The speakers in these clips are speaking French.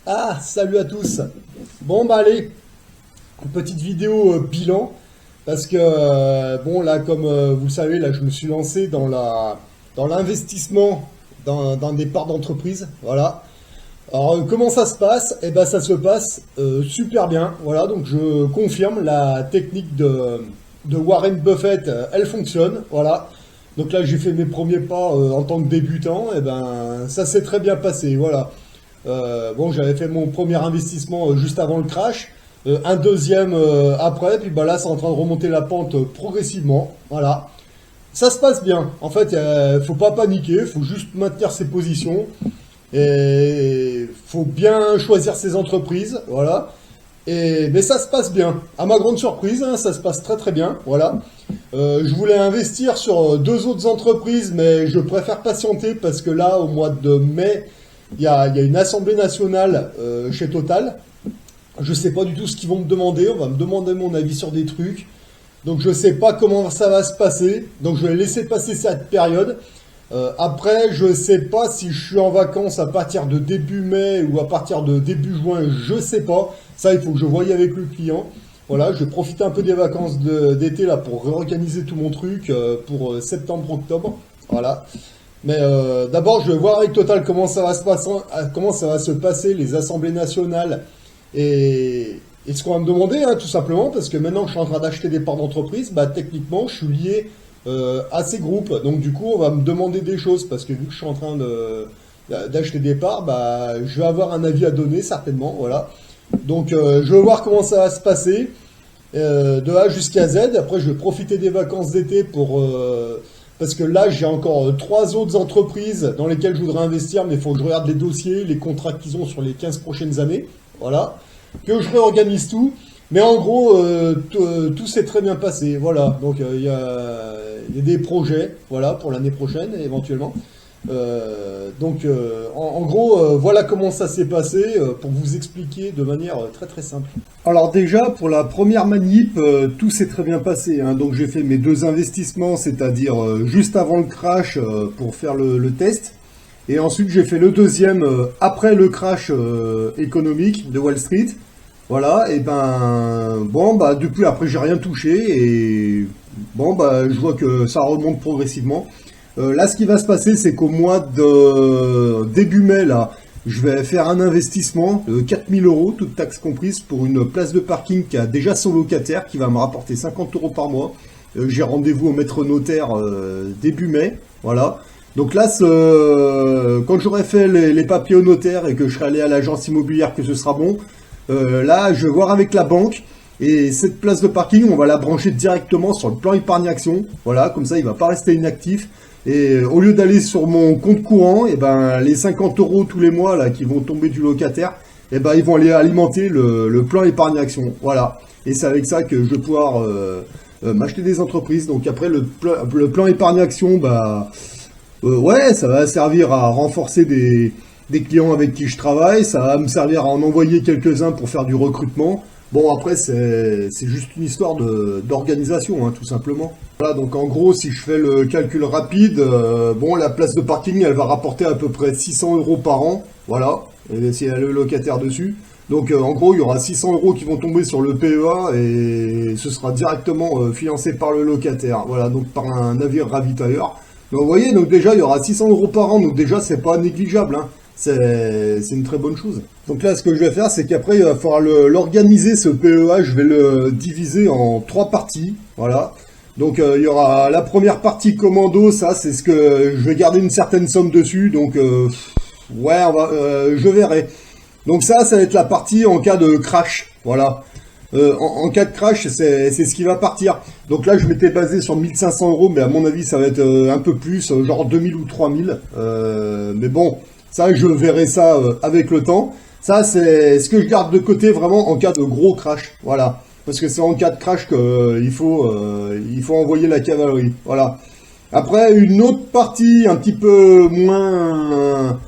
Ah, salut à tous. Bon, bah allez, une petite vidéo bilan, parce que, bon, là, comme vous le savez, là, je me suis lancé dans l'investissement dans des parts d'entreprise, voilà. Alors, comment ça se passe? Eh ben, ça se passe super bien, voilà, donc je confirme, la technique de Warren Buffett, elle fonctionne, voilà. Donc là, j'ai fait mes premiers pas en tant que débutant, et ben, ça s'est très bien passé, voilà. Bon, j'avais fait mon premier investissement juste avant le crash, un deuxième après, puis bah là, c'est en train de remonter la pente progressivement. Voilà. Ça se passe bien. En fait, faut pas paniquer, faut juste maintenir ses positions et faut bien choisir ses entreprises. Voilà. Mais ça se passe bien. À ma grande surprise, hein, ça se passe très très bien. Voilà. Je voulais investir sur deux autres entreprises, mais je préfère patienter parce que là, au mois de mai, il y a une assemblée nationale chez Total. Je sais pas du tout ce qu'ils vont me demander. On va me demander mon avis sur des trucs. Donc je sais pas comment ça va se passer. Donc je vais laisser passer cette période. Après, je sais pas si je suis en vacances à partir de début mai ou à partir de début juin. Je sais pas. Ça, il faut que je voie avec le client. Voilà, je vais profiter un peu des vacances d'été là pour réorganiser tout mon truc pour septembre-octobre. Voilà. Mais d'abord, je vais voir avec Total comment ça va se passer les assemblées nationales et ce qu'on va me demander, hein, tout simplement, parce que maintenant que je suis en train d'acheter des parts d'entreprise, bah, techniquement, je suis lié à ces groupes. Donc du coup, on va me demander des choses, parce que vu que je suis en train d'acheter des parts, bah, je vais avoir un avis à donner, certainement, voilà. Donc je vais voir comment ça va se passer, de A jusqu'à Z. Après, je vais profiter des vacances d'été parce que là, j'ai encore trois autres entreprises dans lesquelles je voudrais investir, mais il faut que je regarde les dossiers, les contrats qu'ils ont sur les 15 prochaines années. Voilà. Que je réorganise tout. Mais en gros, tout s'est très bien passé. Voilà. Donc, il y a des projets, voilà, pour l'année prochaine, éventuellement. En gros, voilà comment ça s'est passé pour vous expliquer de manière très très simple. Alors déjà, pour la première manip, tout s'est très bien passé, hein. Donc j'ai fait mes deux investissements, c'est-à-dire juste avant le crash pour faire le test. Et ensuite j'ai fait le deuxième après le crash économique de Wall Street. Voilà, et ben bon bah depuis après j'ai rien touché et bon bah je vois que ça remonte progressivement. Là, ce qui va se passer, c'est qu'au mois de début mai, là, je vais faire un investissement de 4000 €, toutes taxes comprises, pour une place de parking qui a déjà son locataire, qui va me rapporter 50 € par mois. J'ai rendez-vous au maître notaire début mai, voilà. Donc là, quand j'aurai fait les papiers au notaire et que je serai allé à l'agence immobilière, que ce sera bon, là, je vais voir avec la banque. Et cette place de parking, on va la brancher directement sur le plan épargne action. Voilà, comme ça, il ne va pas rester inactif. Et au lieu d'aller sur mon compte courant, et ben les 50 € tous les mois là qui vont tomber du locataire, et ben ils vont aller alimenter le plan épargne action. Voilà. Et c'est avec ça que je vais pouvoir m'acheter des entreprises. Donc après le plan épargne action, bah ouais, ça va servir à renforcer des clients avec qui je travaille. Ça va me servir à en envoyer quelques-uns pour faire du recrutement. Bon, après, c'est juste une histoire d'organisation, hein, tout simplement. Voilà, donc en gros, si je fais le calcul rapide, bon, la place de parking, elle va rapporter à peu près 600 € par an, voilà, et s'il y a le locataire dessus. Donc en gros, il y aura 600 € qui vont tomber sur le PEA et ce sera directement financé par le locataire, voilà, donc par un navire ravitailleur. Donc vous voyez, donc déjà, il y aura 600 € par an, donc déjà, c'est pas négligeable, hein. C'est une très bonne chose. Donc là, ce que je vais faire, c'est qu'après, il va falloir l'organiser, ce PEA. Je vais le diviser en trois parties. Voilà. Donc, il y aura la première partie commando. Ça, c'est ce que je vais garder une certaine somme dessus. Donc, ouais, je verrai. Donc ça va être la partie en cas de crash. Voilà. En cas de crash, c'est ce qui va partir. Donc là, je m'étais basé sur 1500 €, mais à mon avis, ça va être un peu plus, genre 2000 ou 3000. Mais bon... Ça, je verrai ça avec le temps. Ça, c'est ce que je garde de côté vraiment en cas de gros crash. Voilà. Parce que c'est en cas de crash qu'il faut envoyer la cavalerie. Voilà. Après, une autre partie un petit peu moins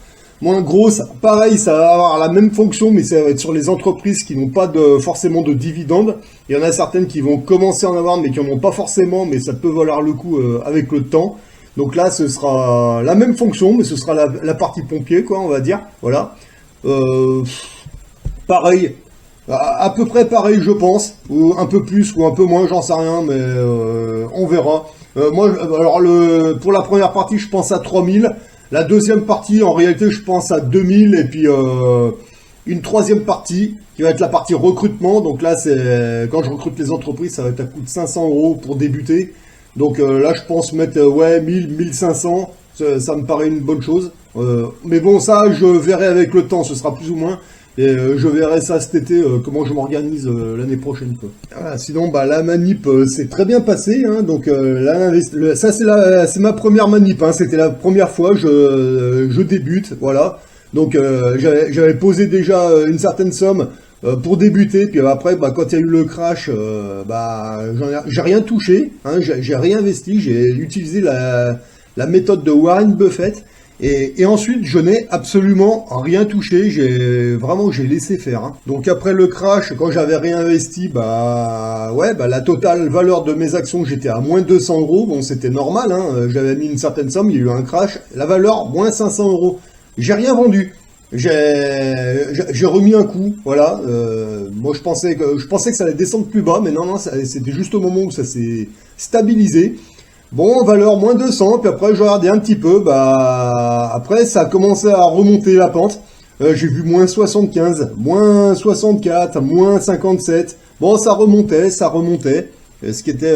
grosse. Pareil, ça va avoir la même fonction, mais ça va être sur les entreprises qui n'ont pas forcément de dividendes. Il y en a certaines qui vont commencer à en avoir, mais qui n'en ont pas forcément, mais ça peut valoir le coup avec le temps. Donc là, ce sera la même fonction, mais ce sera la partie pompier, quoi, on va dire. Voilà. pareil. À peu près pareil, je pense, ou un peu plus ou un peu moins, j'en sais rien, mais on verra. Moi, alors pour la première partie, je pense à 3000. La deuxième partie, en réalité, je pense à 2000. Et puis une troisième partie, qui va être la partie recrutement. Donc là, c'est quand je recrute les entreprises, ça va être à coût de 500 € pour débuter. Donc là, je pense mettre 1000, 1500. Ça me paraît une bonne chose. Mais bon, ça, je verrai avec le temps, ce sera plus ou moins. Et je verrai ça cet été, comment je m'organise l'année prochaine, quoi. Voilà, sinon, bah, la manip s'est très bien passée. Hein, donc ça, c'est ma première manip. Hein, c'était la première fois, je débute, voilà. Donc j'avais posé déjà une certaine somme pour débuter. Puis après, bah, quand il y a eu le crash, bah, j'ai rien touché. Hein, j'ai rien investi. J'ai utilisé la méthode de Warren Buffett. Et ensuite, je n'ai absolument rien touché, j'ai laissé faire. Hein. Donc après le crash, quand j'avais réinvesti, bah ouais, bah la totale valeur de mes actions, j'étais à moins 200 €. Bon, c'était normal, hein. J'avais mis une certaine somme, il y a eu un crash, la valeur moins 500 €. J'ai rien vendu. J'ai remis un coup, voilà. Moi, je pensais que ça allait descendre plus bas, mais non, c'était juste au moment où ça s'est stabilisé. Bon, valeur moins 200, puis après je regardais un petit peu, bah après ça a commencé à remonter la pente. J'ai vu moins 75, moins 64, moins 57. Bon, ça remontait, ce qui était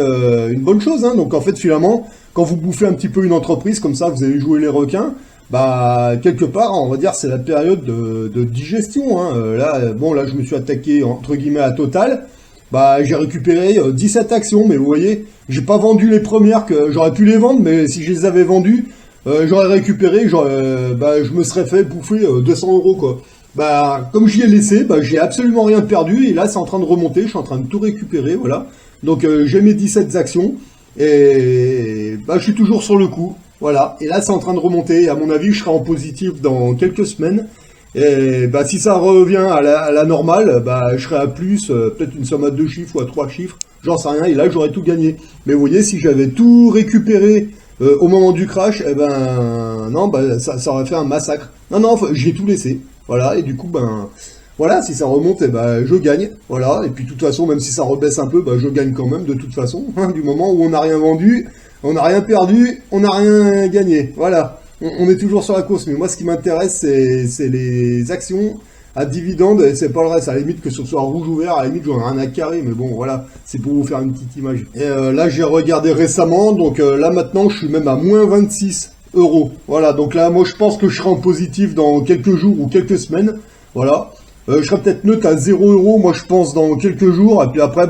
une bonne chose. Hein. Donc en fait, finalement, quand vous bouffez un petit peu une entreprise, comme ça, vous allez jouer les requins, bah quelque part, on va dire, c'est la période de digestion. Hein. Là, je me suis attaqué, entre guillemets, à Total. Bah, j'ai récupéré 17 actions, mais vous voyez, j'ai pas vendu les premières que j'aurais pu les vendre, mais si je les avais vendues, j'aurais récupéré, je me serais fait bouffer 200 €, quoi. Bah, comme j'y ai laissé, bah, j'ai absolument rien perdu, et là, c'est en train de remonter, je suis en train de tout récupérer, voilà. Donc, j'ai mes 17 actions, et bah, je suis toujours sur le coup, voilà. Et là, c'est en train de remonter, et à mon avis, je serai en positif dans quelques semaines. Et bah si ça revient à la normale, bah je serai à plus, peut-être une somme à 2 chiffres ou à 3 chiffres, j'en sais rien, et là j'aurais tout gagné. Mais vous voyez, si j'avais tout récupéré au moment du crash, eh ben non, bah ça aurait fait un massacre. Non, j'ai tout laissé. Voilà, et du coup, ben voilà, si ça remonte, eh ben je gagne. Voilà, et puis de toute façon, même si ça rebaisse un peu, bah je gagne quand même de toute façon. Hein, du moment où on n'a rien vendu, on n'a rien perdu, on n'a rien gagné. Voilà. On est toujours sur la course, mais moi ce qui m'intéresse c'est les actions à dividendes, et c'est pas le reste, à la limite que ce soit rouge ou vert, à la limite j'en ai rien à carrer, mais bon voilà, c'est pour vous faire une petite image. Et là j'ai regardé récemment, donc là maintenant je suis même à moins 26 €. Voilà, donc là moi je pense que je serai en positif dans quelques jours ou quelques semaines, voilà. Je serai peut-être neutre à 0 €, moi je pense dans quelques jours, et puis après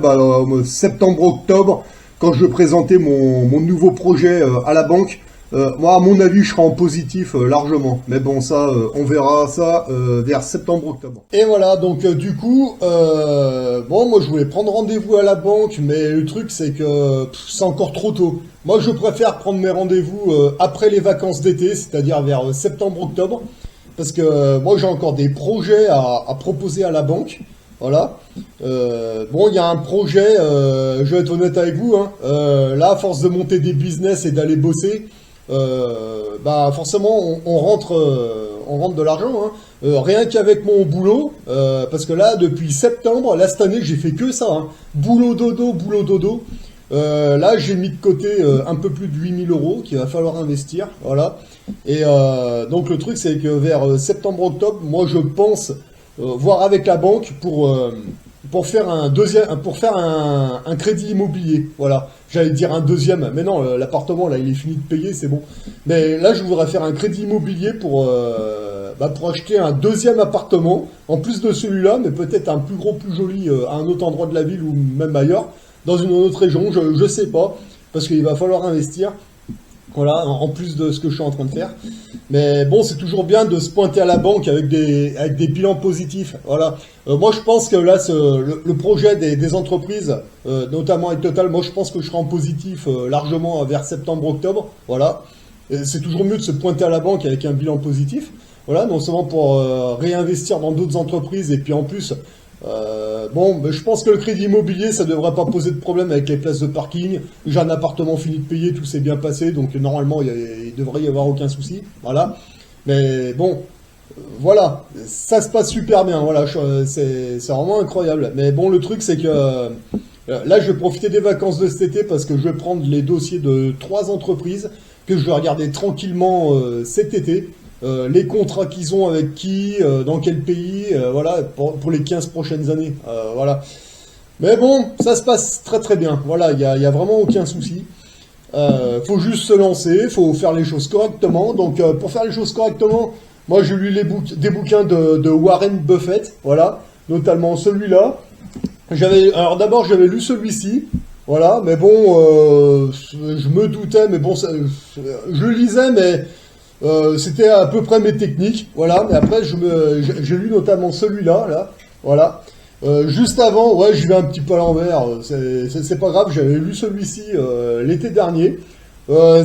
septembre-octobre, quand je vais présenter mon nouveau projet à la banque, moi, à mon avis, je serai en positif largement. Mais bon, ça, on verra ça vers septembre-octobre. Et voilà, donc du coup, moi, je voulais prendre rendez-vous à la banque, mais le truc, c'est que c'est encore trop tôt. Moi, je préfère prendre mes rendez-vous après les vacances d'été, c'est-à-dire vers septembre-octobre, parce que moi, j'ai encore des projets à proposer à la banque. Voilà. Il y a un projet, je vais être honnête avec vous, hein, là, à force de monter des business et d'aller bosser, forcément on rentre de l'argent, hein. Rien qu'avec mon boulot, parce que là depuis septembre, là cette année j'ai fait que ça, hein. Boulot dodo. Là j'ai mis de côté un peu plus de 8000 € qu'il va falloir investir, voilà. Et donc le truc c'est que vers septembre-octobre, moi je pense voir avec la banque pour faire un crédit immobilier, voilà. J'allais dire un deuxième, mais non, l'appartement là il est fini de payer, c'est bon. Mais là je voudrais faire un crédit immobilier pour acheter un deuxième appartement, en plus de celui-là, mais peut-être un plus gros, plus joli à un autre endroit de la ville ou même ailleurs, dans une autre région, je sais pas, parce qu'il va falloir investir. Voilà, en plus de ce que je suis en train de faire. Mais bon, c'est toujours bien de se pointer à la banque avec des bilans positifs. Voilà. Moi, je pense que là, le projet des entreprises, notamment avec Total, moi, je pense que je serai en positif largement vers septembre-octobre. Voilà. C'est toujours mieux de se pointer à la banque avec un bilan positif. Voilà, non seulement pour réinvestir dans d'autres entreprises, et puis en plus... je pense que le crédit immobilier, ça devrait pas poser de problème avec les places de parking. J'ai un appartement fini de payer, tout s'est bien passé, donc normalement il devrait y avoir aucun souci. Voilà. Mais bon, Voilà, ça se passe super bien, voilà, c'est vraiment incroyable. Mais bon, le truc c'est que là je vais profiter des vacances de cet été parce que je vais prendre les dossiers de 3 entreprises que je vais regarder tranquillement cet été. Les contrats qu'ils ont avec qui, dans quel pays, voilà, pour les 15 prochaines années. Voilà. Mais bon, ça se passe très très bien, voilà, il y a vraiment aucun souci. Faut juste se lancer, faut faire les choses correctement. Donc pour faire les choses correctement, moi j'ai lu des bouquins de Warren Buffett, voilà, notamment celui-là. Alors d'abord j'avais lu celui-ci, voilà, mais bon, je me doutais, mais bon, je lisais, mais c'était à peu près mes techniques, voilà. Mais après j'ai lu notamment celui-là, là, voilà. Juste avant, ouais, je vais un petit peu à l'envers, c'est pas grave, j'avais lu celui-ci l'été dernier.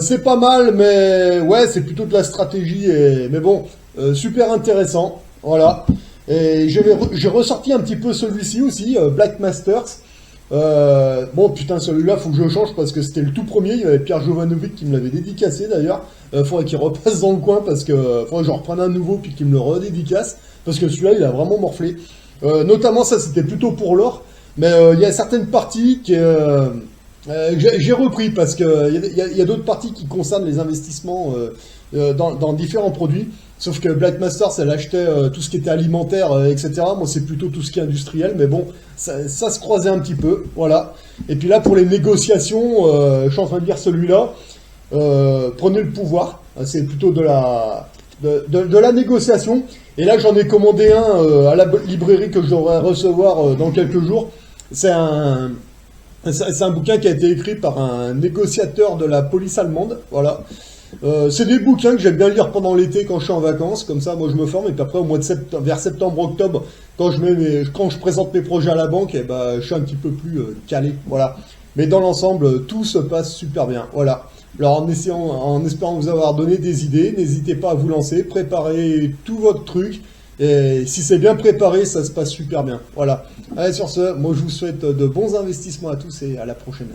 C'est pas mal, mais ouais, c'est plutôt de la stratégie, mais bon, super intéressant, voilà. Et j'ai ressorti un petit peu celui-ci aussi, Black Masters. Bon, putain, celui-là, faut que je change parce que c'était le tout premier, il y avait Pierre Jovanovic qui me l'avait dédicacé d'ailleurs. Faudrait qu'il repasse dans le coin parce que faudrait que j'en reprenne un nouveau puis qu'il me le redédicace, parce que celui-là, il a vraiment morflé. Notamment ça c'était plutôt pour l'or, mais il y a certaines parties que j'ai repris parce que il y a d'autres parties qui concernent les investissements dans différents produits, sauf que Black Masters elle achetait tout ce qui était alimentaire, etc. Moi c'est plutôt tout ce qui est industriel, mais bon, ça se croisait un petit peu, voilà. Et puis là pour les négociations, je suis en train de lire celui-là, prenez le pouvoir, c'est plutôt de la négociation. Et là, j'en ai commandé un à la librairie que je devrais recevoir dans quelques jours. C'est un bouquin qui a été écrit par un négociateur de la police allemande. Voilà. C'est des bouquins que j'aime bien lire pendant l'été quand je suis en vacances. Comme ça, moi, je me forme. Et puis après, au mois de septembre, vers septembre-octobre, quand je présente mes projets à la banque, eh ben, je suis un petit peu plus calé. Voilà. Mais dans l'ensemble, tout se passe super bien. Voilà. Alors en espérant vous avoir donné des idées, n'hésitez pas à vous lancer, préparez tout votre truc, et si c'est bien préparé, ça se passe super bien. Voilà. Allez, sur ce, moi je vous souhaite de bons investissements à tous et à la prochaine.